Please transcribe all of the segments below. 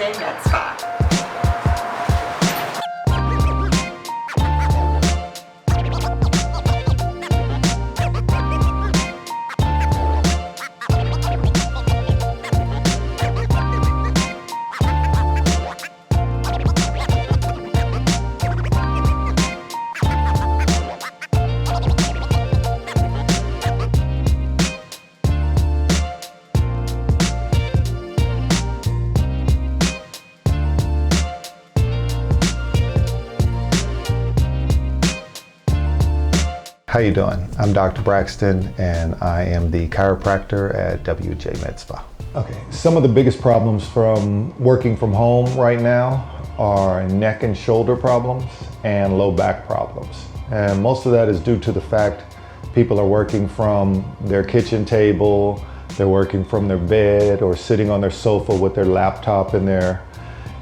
WJ Med Spa. How you doing? I'm Dr. Braxton and I am the chiropractor at WJ Med Spa. Okay, some of the biggest problems from working from home right now are neck and shoulder problems and low back problems. And most of that is due to the fact people are working from their kitchen table, they're working from their bed or sitting on their sofa with their laptop in their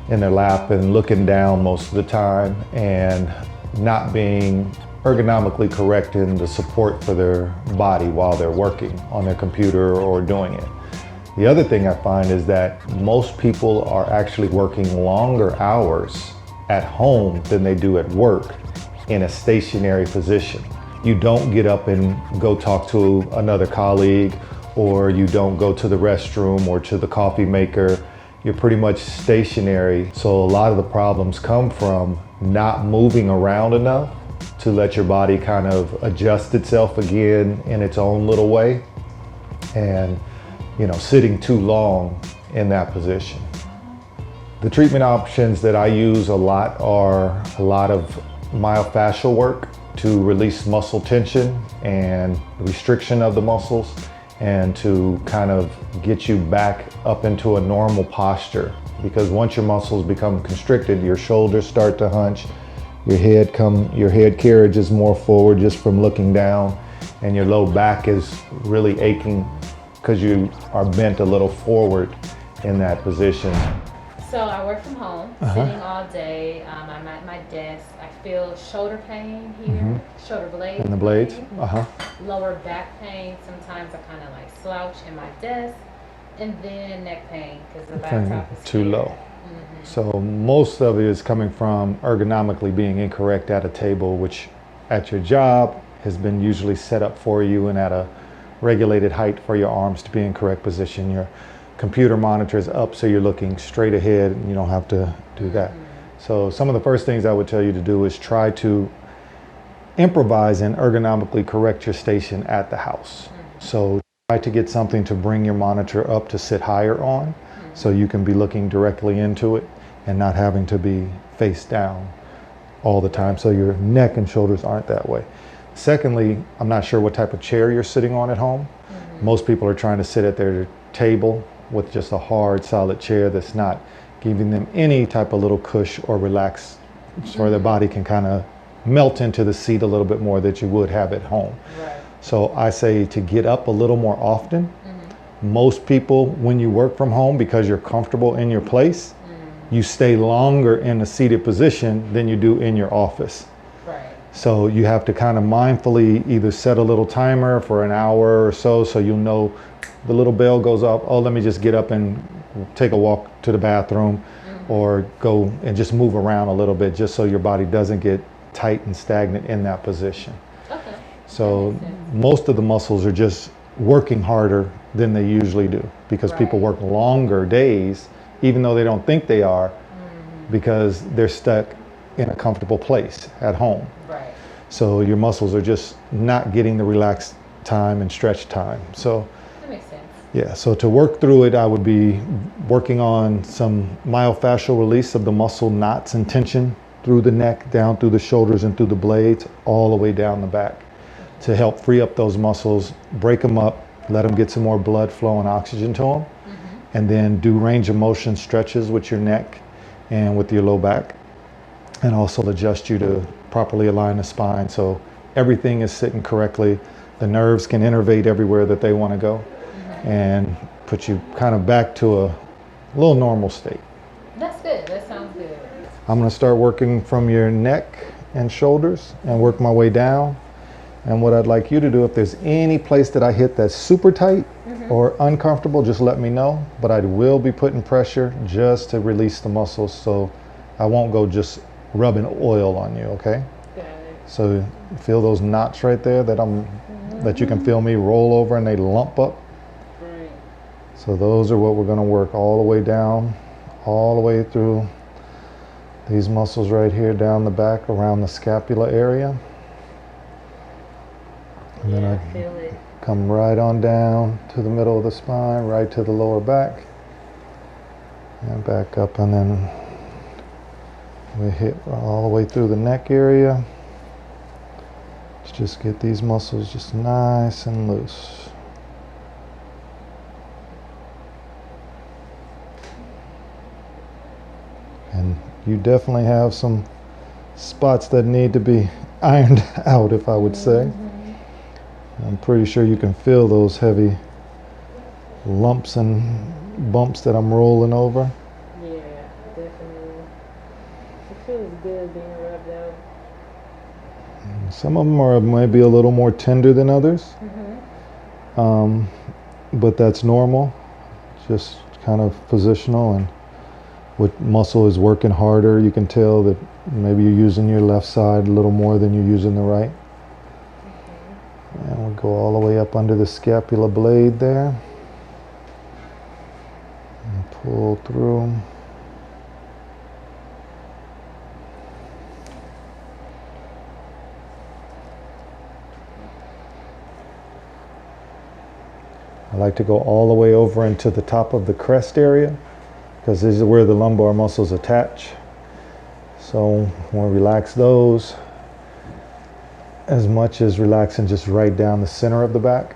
lap and looking down most of the time and not being ergonomically correct in the support for their body while they're working on their computer or doing it. The other thing I find is that most people are actually working longer hours at home than they do at work in a stationary position. You don't get up and go talk to another colleague, or you don't go to the restroom or to the coffee maker. You're pretty much stationary. So a lot of the problems come from not moving around enough to let your body kind of adjust itself again in its own little way, and sitting too long in that position. The treatment options that I use a lot are a lot of myofascial work to release muscle tension and restriction of the muscles, and to kind of get you back up into a normal posture, because once your muscles become constricted, your shoulders start to hunch, your head carriage is more forward just from looking down, and your low back is really aching because you are bent a little forward in that position. So I work from home, sitting all day. I'm at my desk. I feel shoulder pain here, shoulder blades. And the blades? Lower back pain. Sometimes I kind of like slouch in my desk, and then neck pain because the laptop is too low. So most of it is coming from ergonomically being incorrect at a table, which at your job has been usually set up for you and at a regulated height for your arms to be in correct position. Your computer monitor is up so you're looking straight ahead and you don't have to do that. So some of the first things I would tell you to do is try to improvise and ergonomically correct your station at the house. So try to get something to bring your monitor up to sit higher on, so you can be looking directly into it and not having to be face down all the time, so your neck and shoulders aren't that way. Secondly, I'm not sure what type of chair you're sitting on at home. Most people are trying to sit at their table with just a hard, solid chair that's not giving them any type of little cush or relax, so their body can kind of melt into the seat a little bit more that you would have at home. Right. So I say to get up a little more often. Most people, when you work from home, because you're comfortable in your place, you stay longer in a seated position than you do in your office. Right. So you have to kind of mindfully either set a little timer for an hour or so you'll know the little bell goes off, oh, let me just get up and take a walk to the bathroom, or go and just move around a little bit, just so your body doesn't get tight and stagnant in that position. Okay. So most of the muscles are just working harder than they usually do, because people work longer days even though they don't think they are, because they're stuck in a comfortable place at home. Right. So your muscles are just not getting the relaxed time and stretch time. So That makes sense. yeah, so to work through it, I would be working on some myofascial release of the muscle knots and tension through the neck, down through the shoulders and through the blades, all the way down the back, to help free up those muscles, break them up, let them get some more blood flow and oxygen to them, and then do range of motion stretches with your neck and with your low back, and also adjust you to properly align the spine so everything is sitting correctly. The nerves can innervate everywhere that they want to go, and put you kind of back to a little normal state. That's good. That sounds good. I'm going to start working from your neck and shoulders and work my way down. And what I'd like you to do, if there's any place that I hit that's super tight or uncomfortable, just let me know. But I will be putting pressure just to release the muscles, so I won't go just rubbing oil on you, okay? Got it. So feel those knots right there that you can feel me roll over and they lump up. Right. So those are what we're going to work all the way down, all the way through these muscles right here down the back around the scapula area. And then Yeah, I I feel it. come right on down to the middle of the spine, right to the lower back, and back up, and then we hit all the way through the neck area. Let's just get these muscles just nice and loose. And you definitely have some spots that need to be ironed out, if I would say. I'm pretty sure you can feel those heavy lumps and bumps that I'm rolling over. Yeah, definitely. It feels good being rubbed out. Some of them are maybe a little more tender than others, but that's normal. Just kind of positional, and what muscle is working harder. You can tell that maybe you're using your left side a little more than you're using the right. And we'll go all the way up under the scapula blade there. And pull through. I like to go all the way over into the top of the crest area, because this is where the lumbar muscles attach. So we'll relax those as much as relaxing just right down the center of the back.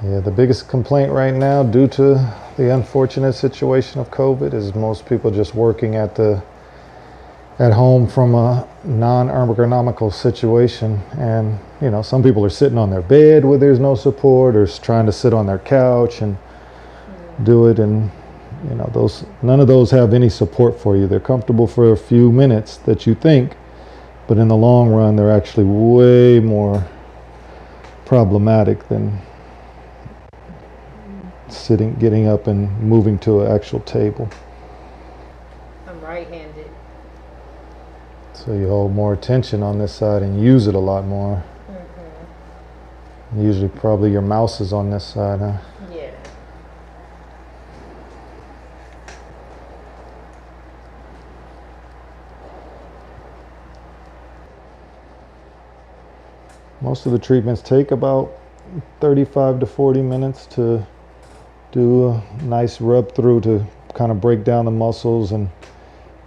Yeah, the biggest complaint right now, due to the unfortunate situation of COVID, is most people just working at home from a non-ergonomical situation. And you know, some people are sitting on their bed where there's no support, or trying to sit on their couch and do it, and you know, none of those have any support for you. They're comfortable for a few minutes that you think, but in the long run they're actually way more problematic than getting up and moving to an actual table. I'm right-handed. So you hold more attention on this side and use it a lot more. Usually probably your mouse is on this side, huh? Yeah. Most of the treatments take about 35 to 40 minutes to do a nice rub through to kind of break down the muscles and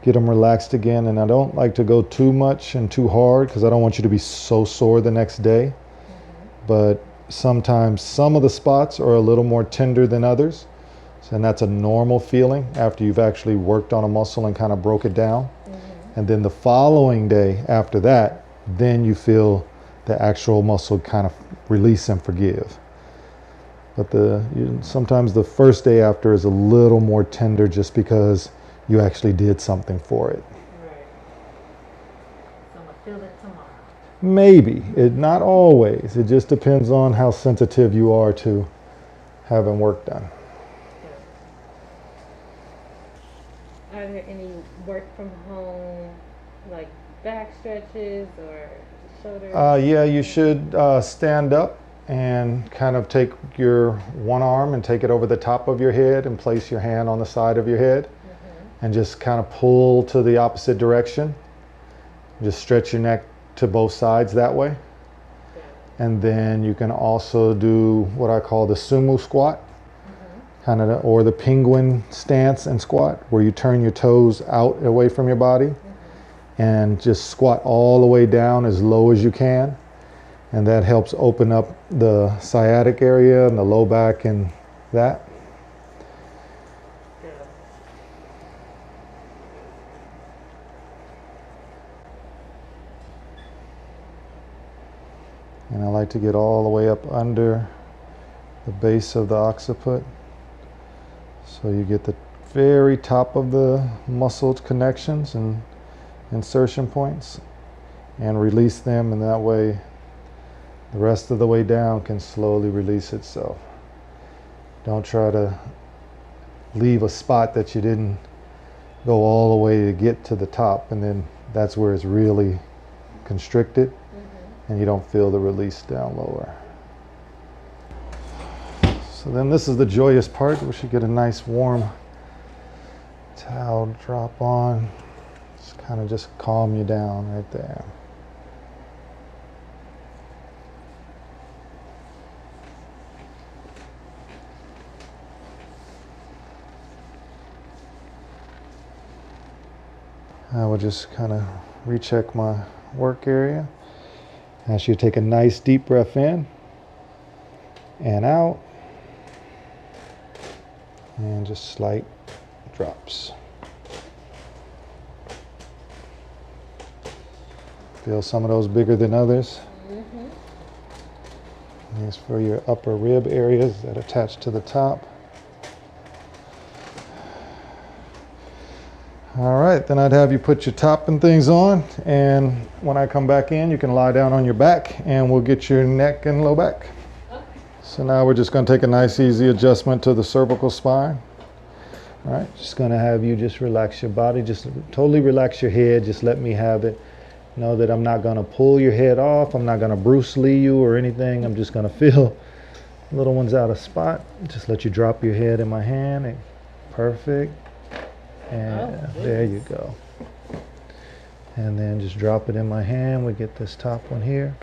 get them relaxed again. And I don't like to go too much and too hard, because I don't want you to be so sore the next day. But sometimes some of the spots are a little more tender than others, and that's a normal feeling after you've actually worked on a muscle and kind of broke it down. And then the following day after that, then you feel the actual muscle kind of release and forgive. But sometimes the first day after is a little more tender, just because you actually did something for it. Right. So I'm gonna feel it tomorrow. Maybe. Not always. It just depends on how sensitive you are to having work done. Are there any work from home, like back stretches or shoulders? Yeah, you should stand up and kind of take your one arm and take it over the top of your head and place your hand on the side of your head, and just kind of pull to the opposite direction. Just stretch your neck to both sides that way. And then you can also do what I call the sumo squat, kind of, or the penguin stance and squat, where you turn your toes out away from your body and just squat all the way down as low as you can. And that helps open up the sciatic area and the low back and that. And I like to get all the way up under the base of the occiput. So you get the very top of the muscle connections and insertion points, and release them, and that way the rest of the way down can slowly release itself. Don't try to leave a spot that you didn't go all the way to get to the top, and then that's where it's really constricted and you don't feel the release down lower. So then this is the joyous part. We should get a nice warm towel drop on. Kind of just calm you down right there. I will just kind of recheck my work area. Ask you to take a nice deep breath in and out, and just slight drops. Feel some of those bigger than others. These for your upper rib areas that attach to the top. All right, then I'd have you put your top and things on, and when I come back in, you can lie down on your back and we'll get your neck and low back. Okay. So now we're just going to take a nice easy adjustment to the cervical spine. All right, just going to have you just relax your body, just totally relax your head, just let me have it. Know that I'm not going to pull your head off, I'm not going to Bruce Lee you or anything. I'm just going to feel little ones out of spot. Just let you drop your head in my hand. Perfect. And there you go. And then just drop it in my hand. We get this top one here.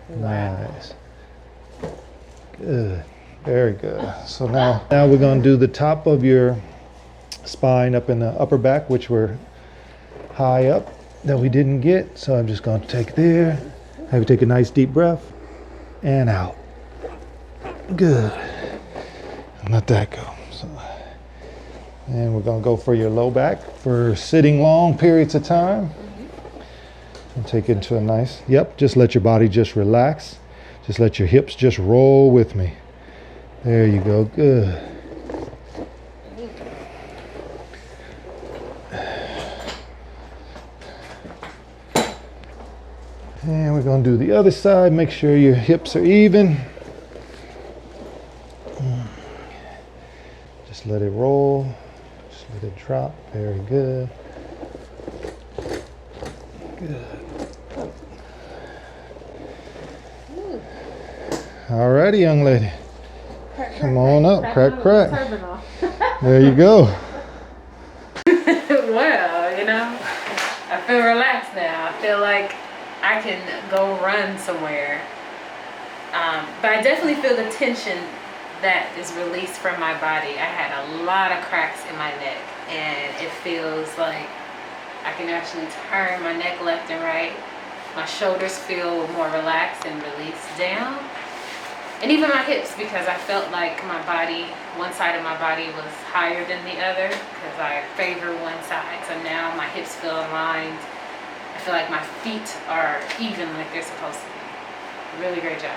Wow. Nice. Good. Very good. So now we're going to do the top of your spine up in the upper back, which we're high up, that we didn't get. So I'm just going to take there. Have you take a nice deep breath and out. Good. And let that go. So, and we're going to go for your low back for sitting long periods of time. And take it into a nice, just let your body just relax. Just let your hips just roll with me. There you go. Good. And we're going to do the other side. Make sure your hips are even. Just let it roll. Just let it drop. Very good. Good. Alrighty, young lady. Come on up. Crack, crack. There you go. Well, I feel relaxed now. I feel like I can go run somewhere. But I definitely feel the tension that is released from my body. I had a lot of cracks in my neck, and it feels like I can actually turn my neck left and right. My shoulders feel more relaxed and released down. And even my hips, because I felt like my body, one side of my body was higher than the other because I favor one side. So now my hips feel aligned. I feel like my feet are even like they're supposed to be. Really great job.